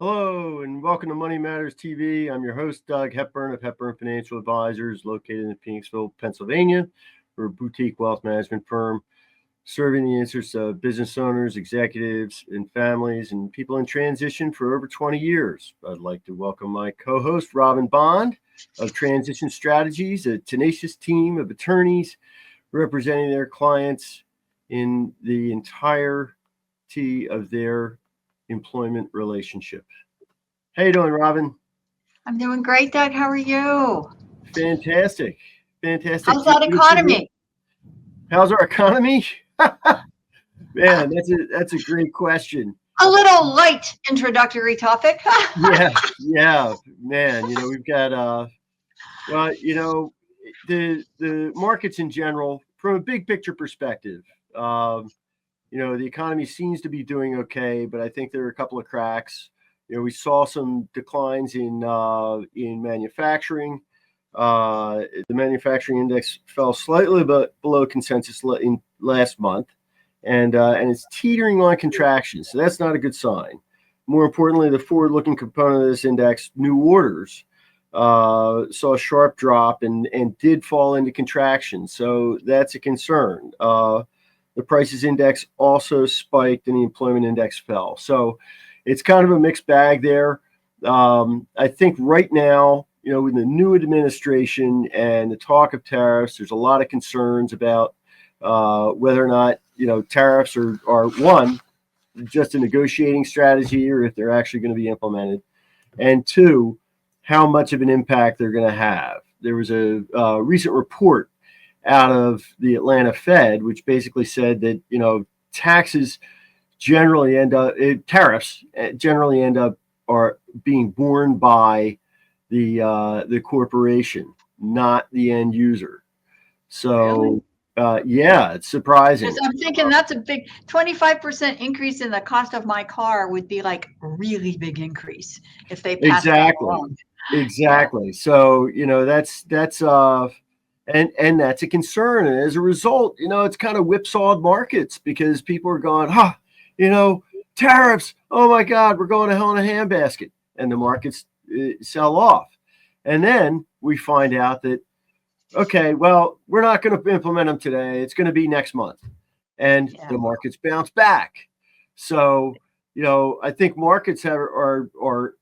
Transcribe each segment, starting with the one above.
Hello and welcome to Money Matters TV. I'm your host, Doug Hepburn of Hepburn Financial Advisors, located in Phoenixville, Pennsylvania. We're a boutique wealth management firm serving the interests of business owners, executives, and families, and people in transition for over 20 years. I'd like to welcome my co-host, Robin Bond of Transition Strategies, a tenacious team of attorneys representing their clients in the entirety of their employment relationship. How you doing, Robin? I'm doing great, Doug. How are you? Fantastic. How's that economy? How's our economy? Man, that's a great question. A little light introductory topic. Yeah, man. We've got the markets in general, from a big picture perspective. The economy seems to be doing okay, but I think there are a couple of cracks. We saw some declines in manufacturing. The manufacturing index fell slightly below consensus in last month, and it's teetering on contraction. So that's not a good sign. More importantly, the forward-looking component of this index, new orders, saw a sharp drop and did fall into contraction. So that's a concern. The prices index also spiked and the employment index fell. So it's kind of a mixed bag there. I think right now, with the new administration and the talk of tariffs, there's a lot of concerns about whether or not, tariffs are one, just a negotiating strategy, or if they're actually going to be implemented. And two, how much of an impact they're going to have. There was a recent report out of the Atlanta Fed, which basically said that, tariffs generally end up are being borne by the corporation, not the end user. So, yeah, it's surprising. I'm thinking that's a big 25% increase in the cost of my car would be like a really big increase if they passed that along. Exactly. Yeah. So, and that's a concern. And as a result, it's kind of whipsawed markets because people are going, tariffs. Oh my God, we're going to hell in a handbasket. And the markets sell off. And then we find out that, okay, well, we're not going to implement them today. It's going to be next month. And the markets bounce back. So, I think markets are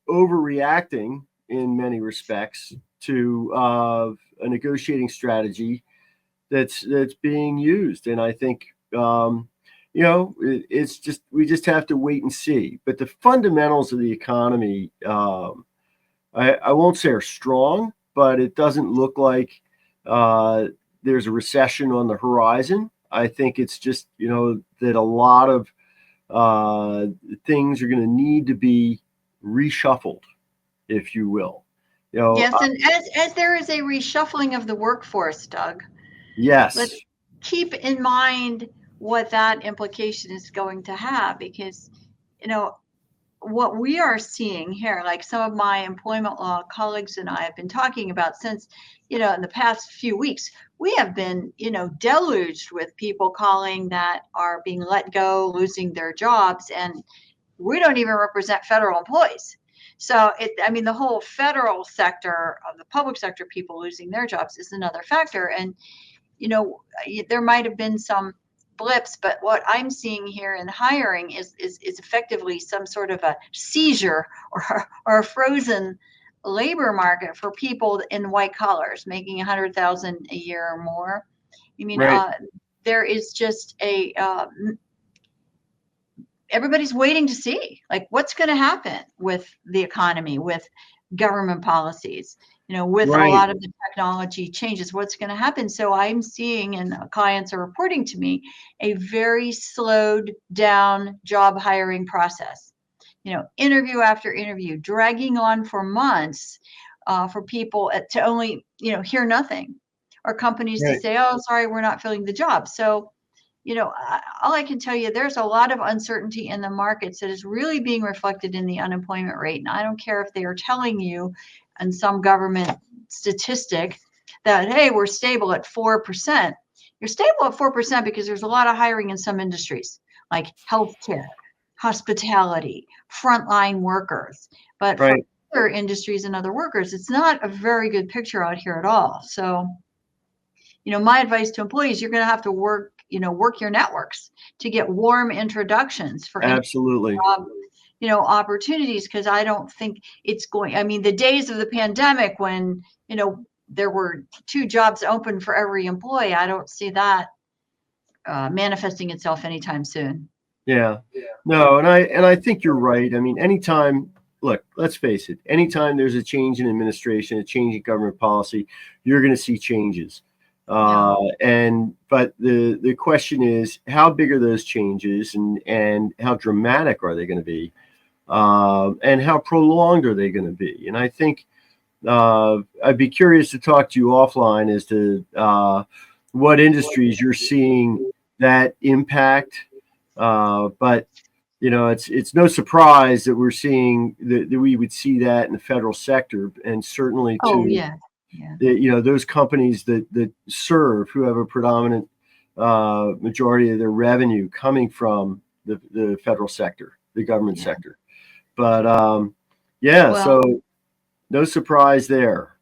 overreacting in many respects to a negotiating strategy that's being used. And I think, it's just, we just have to wait and see. But the fundamentals of the economy, I won't say are strong, but it doesn't look like there's a recession on the horizon. I think it's just, that a lot of things are going to need to be reshuffled, if you will. Yes, and as there is a reshuffling of the workforce, Doug. Yes. Let's keep in mind what that implication is going to have, because, what we are seeing here, like some of my employment law colleagues and I have been talking about since, in the past few weeks, we have been, deluged with people calling that are being let go, losing their jobs, and we don't even represent federal employees. So the whole federal sector of the public sector people losing their jobs is another factor. And, there might have been some blips, but what I'm seeing here in hiring is effectively some sort of a seizure or a frozen labor market for people in white collars making $100,000 a year or more. Right. There is just everybody's waiting to see, like, what's going to happen with the economy, with government policies, with right. A lot of the technology changes, what's going to happen. So I'm seeing, and clients are reporting to me, a very slowed down job hiring process. Interview after interview, dragging on for months for people to only, hear nothing, or companies right. to say, oh, sorry, we're not filling the job. So, all I can tell you, there's a lot of uncertainty in the markets that is really being reflected in the unemployment rate. And I don't care if they are telling you in some government statistic that, hey, we're stable at 4%. You're stable at 4% because there's a lot of hiring in some industries, like healthcare, hospitality, frontline workers. But for Right. other industries and other workers, it's not a very good picture out here at all. So, my advice to employees, you're going to have to work your networks to get warm introductions for any Absolutely. job, opportunities, because I don't think it's going, the days of the pandemic when, there were 2 jobs open for every employee, I don't see that manifesting itself anytime soon. Yeah. No, and I think you're right. I mean, anytime, look, let's face it, anytime there's a change in administration, a change in government policy, you're going to see changes. But the question is, how big are those changes, and how dramatic are they going to be, and how prolonged are they going to be? And I think I'd be curious to talk to you offline as to what industries you're seeing that impact. But it's no surprise that we're seeing that we would see that in the federal sector, and certainly those companies that serve, who have a predominant majority of their revenue coming from the federal sector, the government sector. But so no surprise there.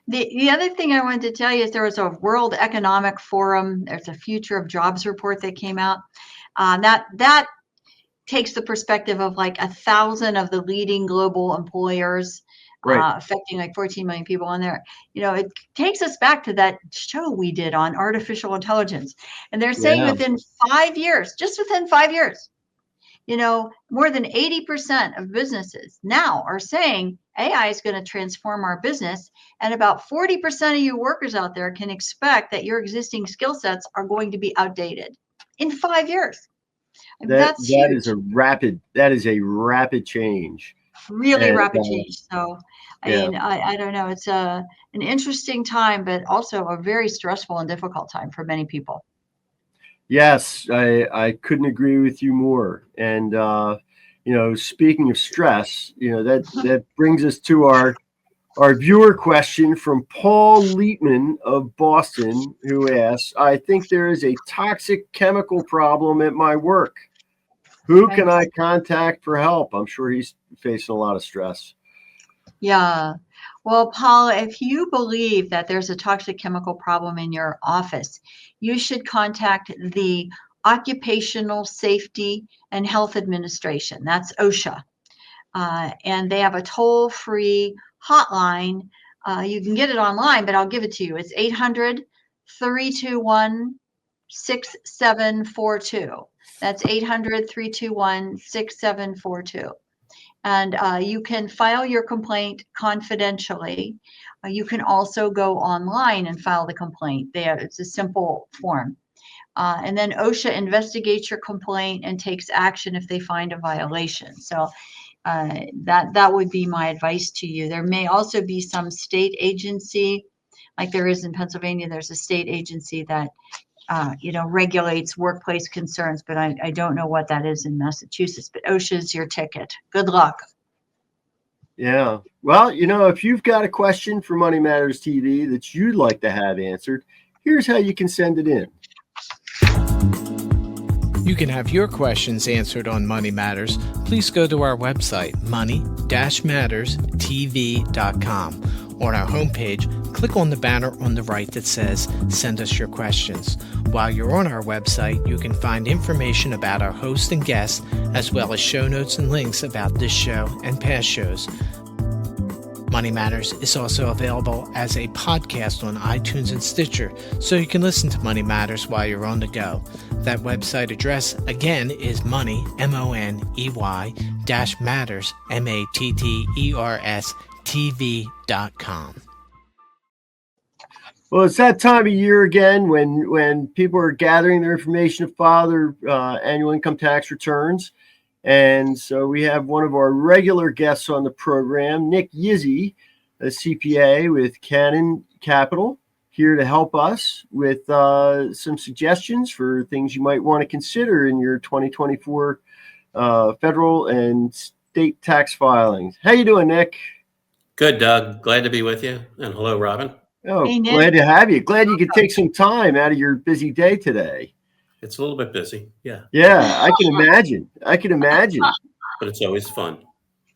The other thing I wanted to tell you is there was a World Economic Forum. There's a Future of Jobs report that came out. That takes the perspective of like 1,000 of the leading global employers, affecting like 14 million people on there. It takes us back to that show we did on artificial intelligence. And they're saying within 5 years, just within 5 years, more than 80% of businesses now are saying AI is going to transform our business. And about 40% of you workers out there can expect that your existing skill sets are going to be outdated in 5 years. That's that huge. is a rapid change. Really rapid change. So, I don't know. It's an interesting time, but also a very stressful and difficult time for many people. Yes, I couldn't agree with you more. And speaking of stress, that brings us to our viewer question from Paul Leitman of Boston, who asks, I think there is a toxic chemical problem at my work. Who can I contact for help? I'm sure he's facing a lot of stress. Yeah. Well, Paul, if you believe that there's a toxic chemical problem in your office, you should contact the Occupational Safety and Health Administration. That's OSHA. And they have a toll-free hotline. You can get it online, but I'll give it to you. It's 800-321-6742. That's 800-321-6742. And you can file your complaint confidentially. You can also go online and file the complaint. It's a simple form. And then OSHA investigates your complaint and takes action if they find a violation. So that would be my advice to you. There may also be some state agency, like there is in Pennsylvania. There's a state agency that regulates workplace concerns, but I don't know what that is in Massachusetts. But OSHA's your ticket. Good luck. Yeah. Well, if you've got a question for Money Matters TV that you'd like to have answered, here's how you can send it in. You can have your questions answered on Money Matters. Please go to our website, money-matterstv.com. On our homepage, click on the banner on the right that says, Send us your questions. While you're on our website, you can find information about our host and guests, as well as show notes and links about this show and past shows. Money Matters is also available as a podcast on iTunes and Stitcher, so you can listen to Money Matters while you're on the go. That website address, again, is money, MONEY, -matters, MATTERS, TV.com. Well, it's that time of year again when people are gathering their information to file their annual income tax returns. And so we have one of our regular guests on the program, Nick Yzzi, a CPA with Cannon Capital, here to help us with some suggestions for things you might want to consider in your 2024 federal and state tax filings. How you doing, Nick? Good, Doug. Glad to be with you. And hello, Robin. Oh, hey, glad to have you. Glad you could take some time out of your busy day today. It's a little bit busy, yeah, Yeah, I can imagine. I can imagine. but it's always fun.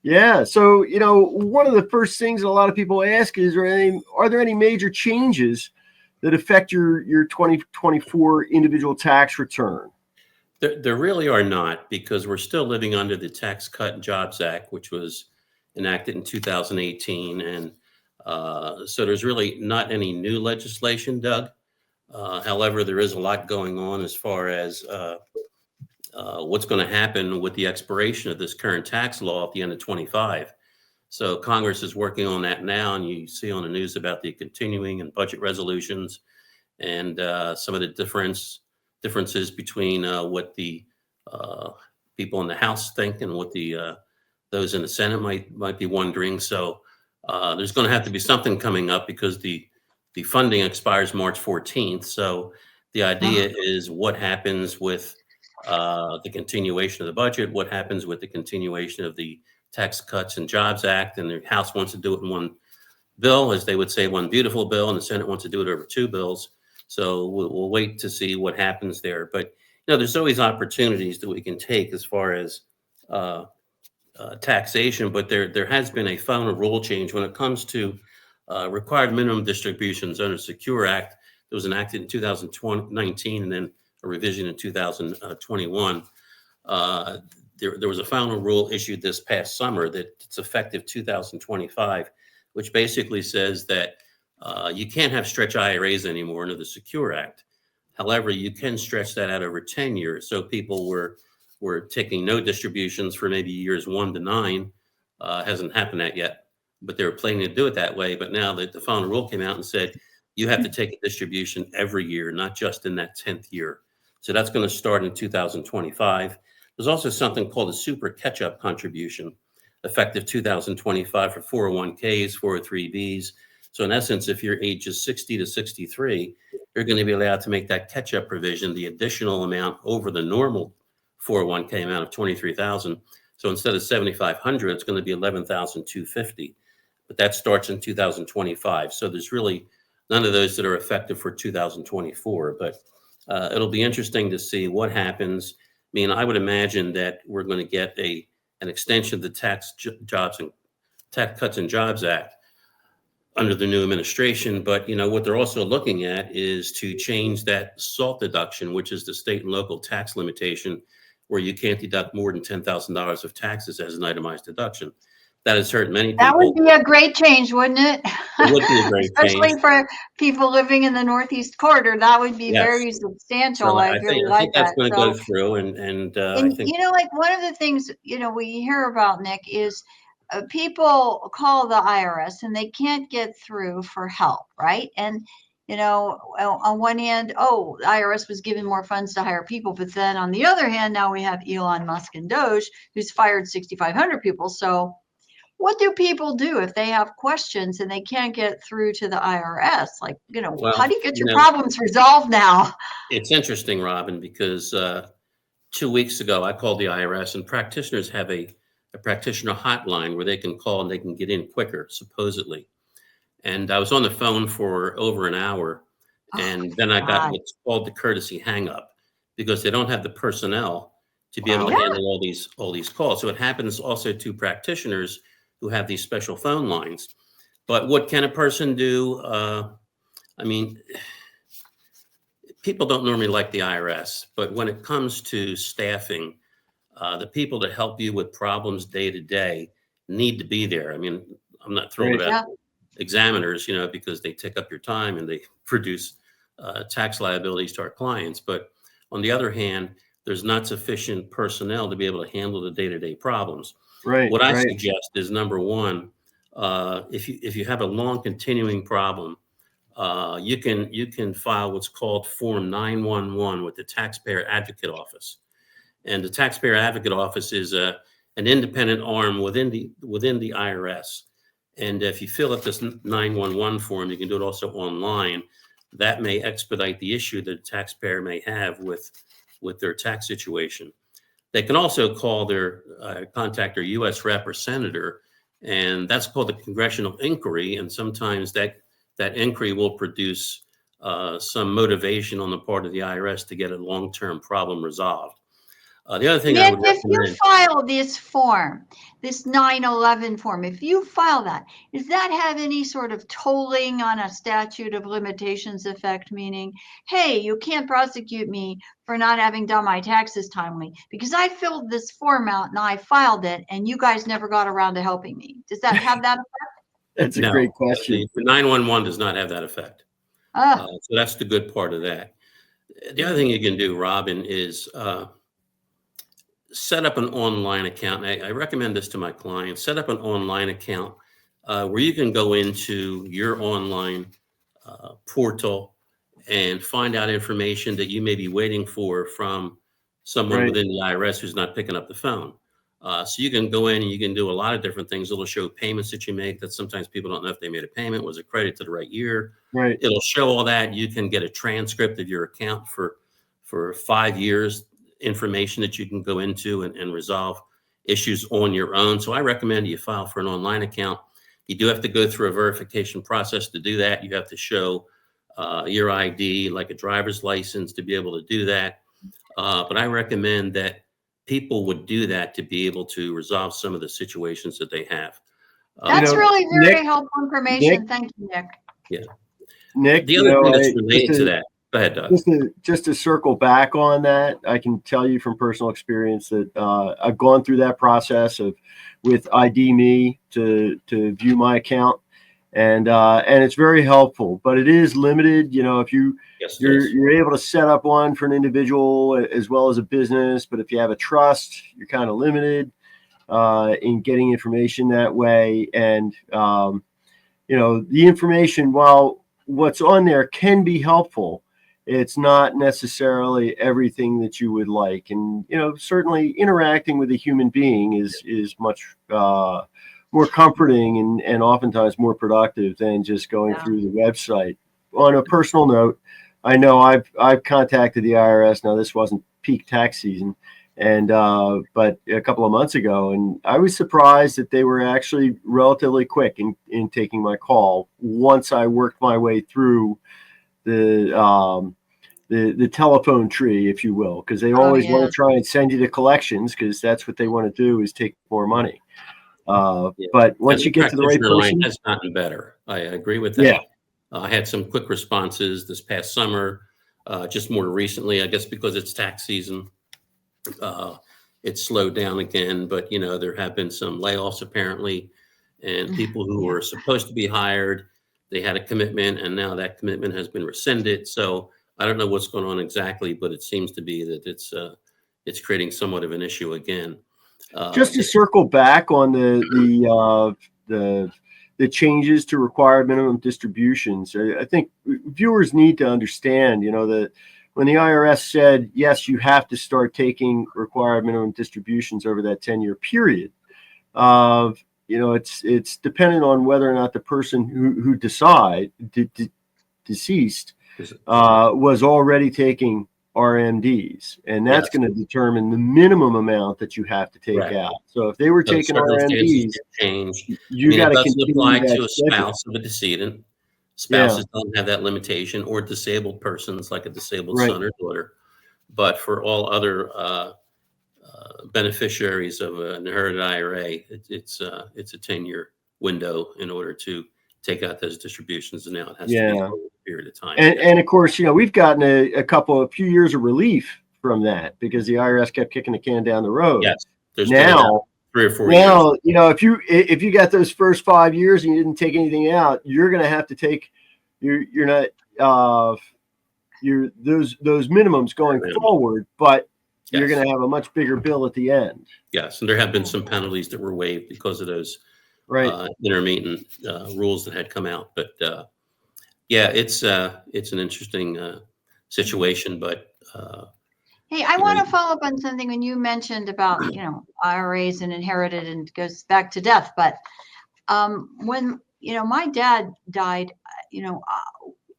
Yeah. So, one of the first things that a lot of people ask is, are there any major changes that affect your 2024 individual tax return? There really are not, because we're still living under the Tax Cut and Jobs Act, which was enacted in 2018. And so there's really not any new legislation, Doug. However, there is a lot going on as far as what's going to happen with the expiration of this current tax law at the end of 25. So Congress is working on that now, and you see on the news about the continuing and budget resolutions and some of the differences between what the people in the House think and what the those in the Senate might be wondering. So there's going to have to be something coming up, because the funding expires March 14th. So the idea is, what happens with the continuation of the budget? What happens with the continuation of the Tax Cuts and Jobs Act? And the House wants to do it in one bill, as they would say, one beautiful bill, and the Senate wants to do it over two bills. So we'll wait to see what happens there. But there's always opportunities that we can take as far as taxation. But there has been a final rule change when it comes to required minimum distributions under the Secure Act. That was enacted in 2019, and then a revision in 2021. There was a final rule issued this past summer that it's effective 2025, which basically says that you can't have stretch IRAs anymore under the Secure Act. However, you can stretch that out over 10 years. So people were taking no distributions for maybe years 1 to 9. Hasn't happened that yet, but they were planning to do it that way. But now that the final rule came out and said you have to take a distribution every year, not just in that 10th year. So that's going to start in 2025. There's also something called a super catch-up contribution, effective 2025 for 401ks, 403bs. So in essence, if your age is 60 to 63, you're going to be allowed to make that catch-up provision, the additional amount over the normal 401k amount of 23,000. So instead of 7,500, it's going to be 11,250. But that starts in 2025. So there's really none of those that are effective for 2024. But it'll be interesting to see what happens. I mean, I would imagine that we're going to get an extension of the Tax Cuts and Jobs Act under the new administration. But what they're also looking at is to change that SALT deduction, which is the state and local tax limitation, where you can't deduct more than $10,000 of taxes as an itemized deduction. That has hurt many people. That would be a great change, wouldn't it? It would be a great Especially change. for people living in the Northeast Corridor. That would be Yes. very substantial. So I I really think like that's that. going to So, go through, and I and think like one of the things, we hear about, Nick, is people call the IRS and they can't get through for help, right? And, on one hand, the IRS was giving more funds to hire people. But then on the other hand, now we have Elon Musk and Doge, who's fired 6,500 people. So what do people do if they have questions and they can't get through to the IRS? Like, well, how do you get your problems resolved now? it's interesting, Robin, because 2 weeks ago I called the IRS, and practitioners have a practitioner hotline where they can call and they can get in quicker, supposedly. And I was on the phone for over an hour, and then I got what's called the courtesy hang up, because they don't have the personnel to be able to handle all these calls. So it happens also to practitioners who have these special phone lines. But what can a person do? I mean, people don't normally like the IRS, but when it comes to staffing, the people that help you with problems day to day need to be there. I mean, I'm not thrilled about examiners, because they take up your time and they produce tax liabilities to our clients. But on the other hand, there's not sufficient personnel to be able to handle the day-to-day problems. Right. What I suggest is, number one, if you have a long continuing problem, you can file what's called Form 911 with the Taxpayer Advocate Office. And the Taxpayer Advocate Office is an independent arm within the IRS. And if you fill out this 911 form, you can do it also online. That may expedite the issue that a taxpayer may have with their tax situation. They can also call contact their U.S. rep or senator, and that's called the congressional inquiry. And sometimes that inquiry will produce some motivation on the part of the IRS to get a long-term problem resolved. The other thing I Nick, would if you recommend, file this form, this 911 form, if you file that, does that have any sort of tolling on a statute of limitations effect? Meaning, hey, you can't prosecute me for not having done my taxes timely because I filled this form out and I filed it and you guys never got around to helping me. Does that have that effect? That's a no, great question. the 911 does not have that effect. So that's the good part of that. The other thing you can do, Robin, is set up an online account. I recommend this to my clients. Set up an online account where you can go into your online portal and find out information that you may be waiting for from someone Right. within the IRS who's not picking up the phone. So you can go in and you can do a lot of different things. It'll show payments that you make that sometimes people don't know if they made a payment. Was it credit to the right year? Right. It'll show all that. You can get a transcript of your account for 5 years, information that you can go into and resolve issues on your own. So I recommend you file for an online account. You do have to go through a verification process to do that. You have to show your ID, like a driver's license, to be able to do that. But I recommend that people would do that to be able to resolve some of the situations that they have. That's know, really very Nick- helpful information. Thank you, Nick. Nick, The other thing that's related to that, go ahead, Doug. Just to circle back on that, I can tell you from personal experience that I've gone through that process with ID Me to view my account, and it's very helpful. But it is limited. You know, if you're able to set up one for an individual as well as a business, but if you have a trust, you're kind of limited in getting information that way. And you know, the information, while what's on there can be helpful, it's not necessarily everything that you would like. And, you know, certainly interacting with a human being is much more comforting and oftentimes more productive than just going through the website. On a personal note, I know I've contacted the IRS. Now, this wasn't peak tax season, and but a couple of months ago, and I was surprised that they were actually relatively quick in taking my call once I worked my way through the telephone tree, if you will, because they always want to try and send you to collections because that's what they want to do is take more money. But once you get to the right person, has gotten better. I agree with that. I had some quick responses this past summer. Just more recently, I guess because it's tax season, it's slowed down again. But you know, there have been some layoffs apparently, and people who were supposed to be hired, they had a commitment, and now that commitment has been rescinded. So I don't know what's going on exactly, but it seems to be that it's creating somewhat of an issue again. Just to circle back on the changes to required minimum distributions, I think viewers need to understand, you know, that when the IRS said, yes, you have to start taking required minimum distributions over that 10-year period, you know, it's dependent on whether or not the person who deceased was already taking RMDs, and that's going to determine the minimum amount that you have to take out. So if they were taking RMDs, you got to apply to a spouse of a decedent. Spouses don't have that limitation, or disabled persons like a disabled son or daughter. But for all other beneficiaries of an inherited IRA, it's a 10-year window in order to take out those distributions, and now it has to be over a period of time. And of course, you know, we've gotten a few years of relief from that because the IRS kept kicking the can down the road. Yes, there's now 3 or 4 years. Now, you know, if you got those first 5 years and you didn't take anything out, you're going to have to take those minimums going forward, but you're going to have a much bigger bill at the end. Yes, and there have been some penalties that were waived because of those intermittent rules that had come out. But it's an interesting situation. But hey, I want to follow up on something when you mentioned about, you know, IRAs and inherited and it goes back to death. But when, you know, my dad died, you know,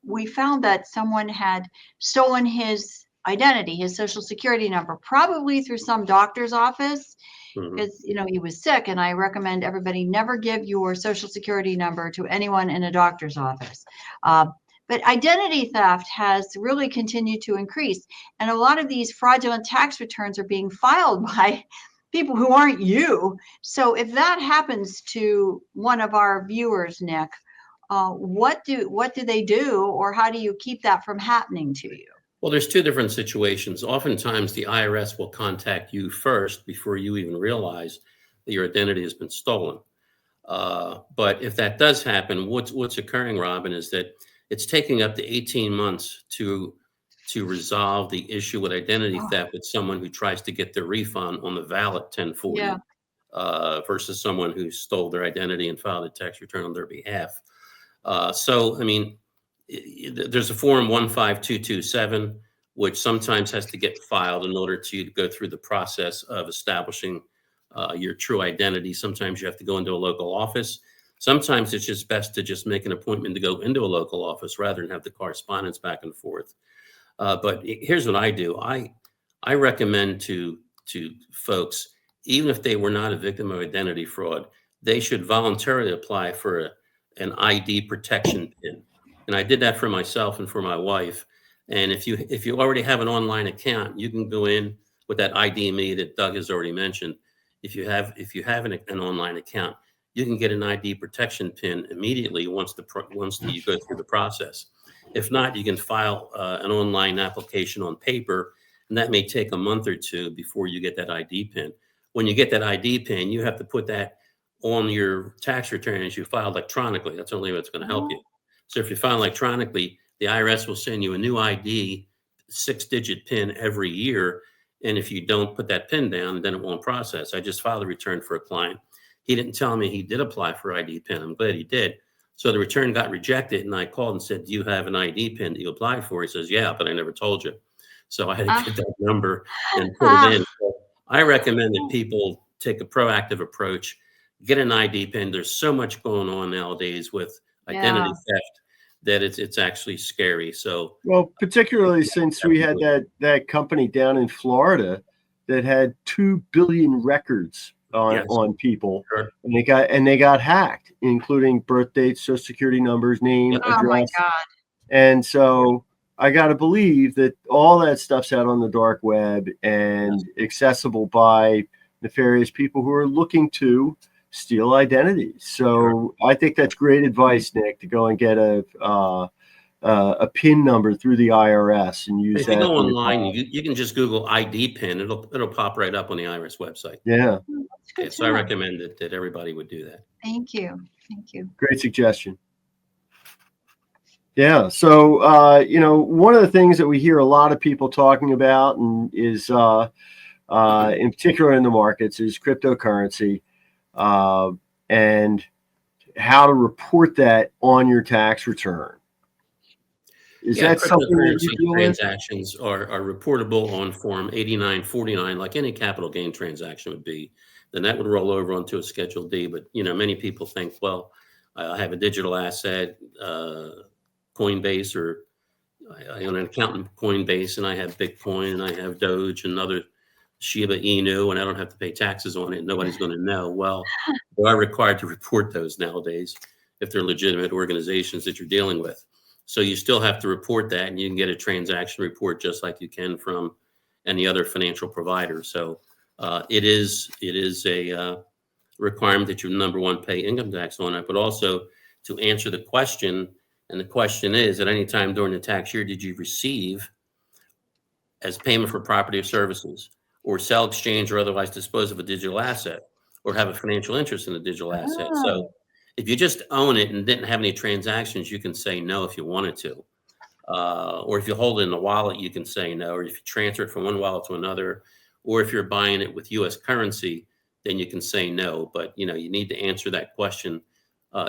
we found that someone had stolen his identity, his social security number, probably through some doctor's office. Because, you know, he was sick, and I recommend everybody never give your social security number to anyone in a doctor's office. But identity theft has really continued to increase. And a lot of these fraudulent tax returns are being filed by people who aren't you. So if that happens to one of our viewers, Nick, what do they do, or how do you keep that from happening to you? Well, there's two different situations. Oftentimes, the IRS will contact you first before you even realize that your identity has been stolen. But if that does happen, what's occurring, Robin, is that it's taking up to 18 months to resolve the issue with identity theft with someone who tries to get their refund on the valid 1040 versus someone who stole their identity and filed a tax return on their behalf. So, I mean, there's a form 15227, which sometimes has to get filed in order to go through the process of establishing your true identity. Sometimes you have to go into a local office. Sometimes it's just best to just make an appointment to go into a local office rather than have the correspondence back and forth. But here's what I do. I recommend to folks, even if they were not a victim of identity fraud, they should voluntarily apply for an ID protection pin. And I did that for myself and for my wife. And if you already have an online account, you can go in with that ID Me that Doug has already mentioned. If you have an online account, you can get an ID protection pin immediately once you go through the process. If not, you can file an online application on paper, and that may take a month or two before you get that ID pin. When you get that ID pin, you have to put that on your tax return as you file electronically. That's the only way it's going to help you. So if you file electronically, the IRS will send you a new ID, 6-digit pin every year. And if you don't put that pin down, then it won't process. I just filed a return for a client. He didn't tell me he did apply for ID pin. I'm glad he did. So the return got rejected, and I called and said, "Do you have an ID pin that you applied for?" He says, "Yeah, but I never told you." So I had to get that number and put it in. So I recommend that people take a proactive approach, get an ID pin. There's so much going on nowadays with identity theft that it's actually scary. So, well, particularly since we had that company down in Florida that had 2 billion records on people, sure. and they got hacked, including birth dates, social security numbers, name, address. Oh my God. And so I got to believe that all that stuff's out on the dark web and accessible by nefarious people who are looking to steal identities. So I think that's great advice, Nick, to go and get a PIN number through the IRS and use that. If you go online, you can just Google ID PIN. It'll pop right up on the IRS website. Yeah. Okay, so I recommend that everybody would do that. Thank you. Great suggestion. Yeah. So, one of the things that we hear a lot of people talking about and is, in particular in the markets, is cryptocurrency and how to report that on your tax return. Is that something that you deal with? Transactions are reportable on Form 8949, like any capital gain transaction would be. Then that would roll over onto a Schedule D. But many people think, well, I have a digital asset, Coinbase, or I own an account in Coinbase, and I have Bitcoin, and I have Doge, and other Shiba Inu, and I don't have to pay taxes on it. Nobody's going to know. Well, they are required to report those nowadays if they're legitimate organizations that you're dealing with. So you still have to report that, and you can get a transaction report just like you can from any other financial provider. So it is a requirement that you, number one, pay income tax on it, but also to answer the question. And the question is, at any time during the tax year, did you receive as payment for property or services, or sell, exchange, or otherwise dispose of a digital asset, or have a financial interest in a digital asset? So if you just own it and didn't have any transactions, you can say no if you wanted to. Or if you hold it in the wallet, you can say no. Or if you transfer it from one wallet to another, or if you're buying it with U.S. currency, then you can say no. But you need to answer that question,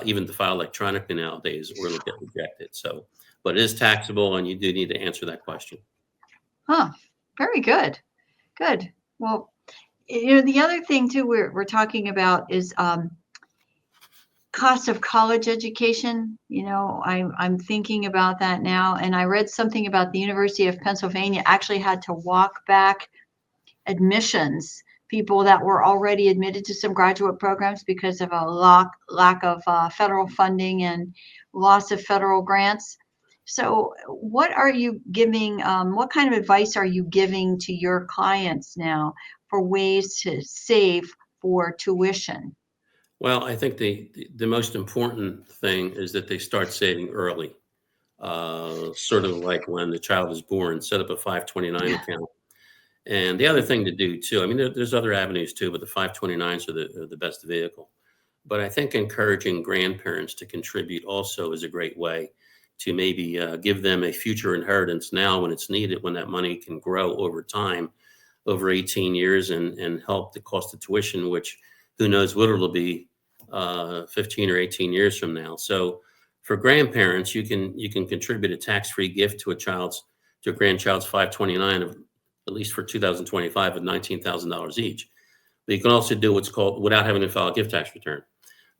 even to file electronically nowadays, or it'll get rejected. So, but it is taxable, and you do need to answer that question. Very good. Good. Well, the other thing too we're talking about is cost of college education. I'm thinking about that now, and I read something about the University of Pennsylvania actually had to walk back admissions, people that were already admitted to some graduate programs because of a lack of federal funding and loss of federal grants. So what are you giving, what kind of advice are you giving to your clients now for ways to save for tuition? Well, I think the most important thing is that they start saving early. Sort of like when the child is born, set up a 529 account. And the other thing to do too, I mean, there's other avenues too, but the 529s are the best vehicle. But I think encouraging grandparents to contribute also is a great way to maybe give them a future inheritance now when it's needed, when that money can grow over time, over 18 years, and help the cost of tuition, which who knows what it'll be 15 or 18 years from now. So for grandparents, you can contribute a tax-free gift to a grandchild's 529 of, at least for 2025, of $19,000 each. But you can also do what's called, without having to file a gift tax return.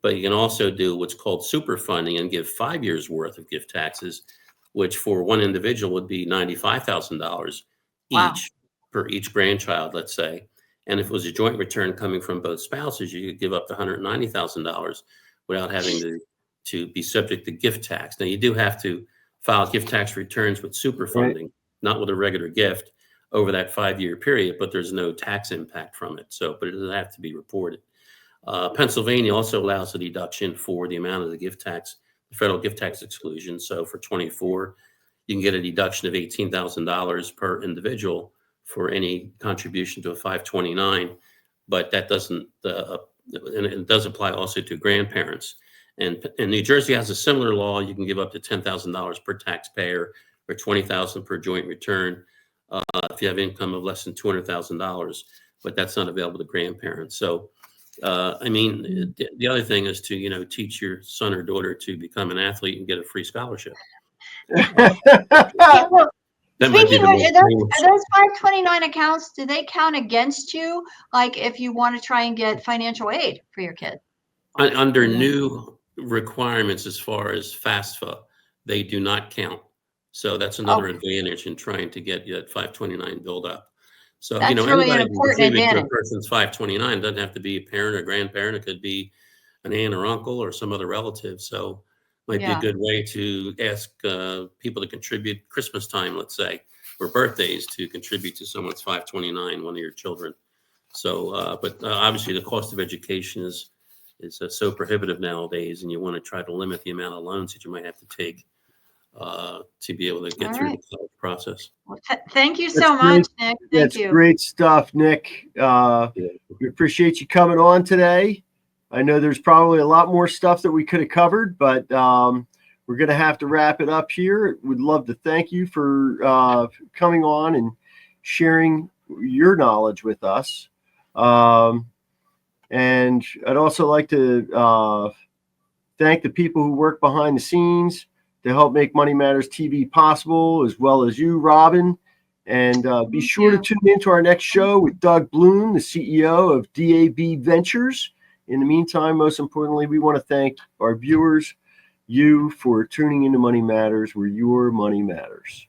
But you can also do what's called super funding and give 5 years worth of gift taxes, which for one individual would be $95,000 Wow. each per each grandchild, let's say. And if it was a joint return coming from both spouses, you could give up to $190,000 without having to be subject to gift tax. Now, you do have to file gift tax returns with super funding, not with a regular gift, over that 5-year period, but there's no tax impact from it. So, but it doesn't have to be reported. Pennsylvania also allows a deduction for the amount of the gift tax, the federal gift tax exclusion. So for 24, you can get a deduction of $18,000 per individual for any contribution to a 529, but that doesn't, and it does apply also to grandparents. And New Jersey has a similar law. You can give up to $10,000 per taxpayer or $20,000 per joint return if you have income of less than $200,000, but that's not available to grandparents. So, I mean, the other thing is to, teach your son or daughter to become an athlete and get a free scholarship. Well, That might be speaking the of, most are those 529 accounts, do they count against you? Like if you want to try and get financial aid for your kid? under new requirements as far as FAFSA, they do not count. So that's another advantage in trying to get that 529 build up. So, That's really an anybody can important contribute to a advantage. person's 529. It doesn't have to be a parent or grandparent. It could be an aunt or uncle or some other relative. So might be a Yeah. good way to ask people to contribute Christmas time, let's say, or birthdays, to contribute to someone's 529, one of your children. So, but obviously the cost of education is so prohibitive nowadays, and you want to try to limit the amount of loans that you might have to take to be able to get All through right. the college process. Well, thank you That's so much, Nick. Thank That's you. great stuff, Nick. We appreciate you coming on today. I know there's probably a lot more stuff that we could have covered, but we're going to have to wrap it up here. We'd love to thank you for coming on and sharing your knowledge with us. And I'd also like to thank the people who work behind the scenes to help make Money Matters TV possible, as well as you, Robin. And be sure to tune into our next show with Doug Bloom, the CEO of DAB Ventures. In the meantime, most importantly, we want to thank our viewers, you, for tuning into Money Matters, where your money matters.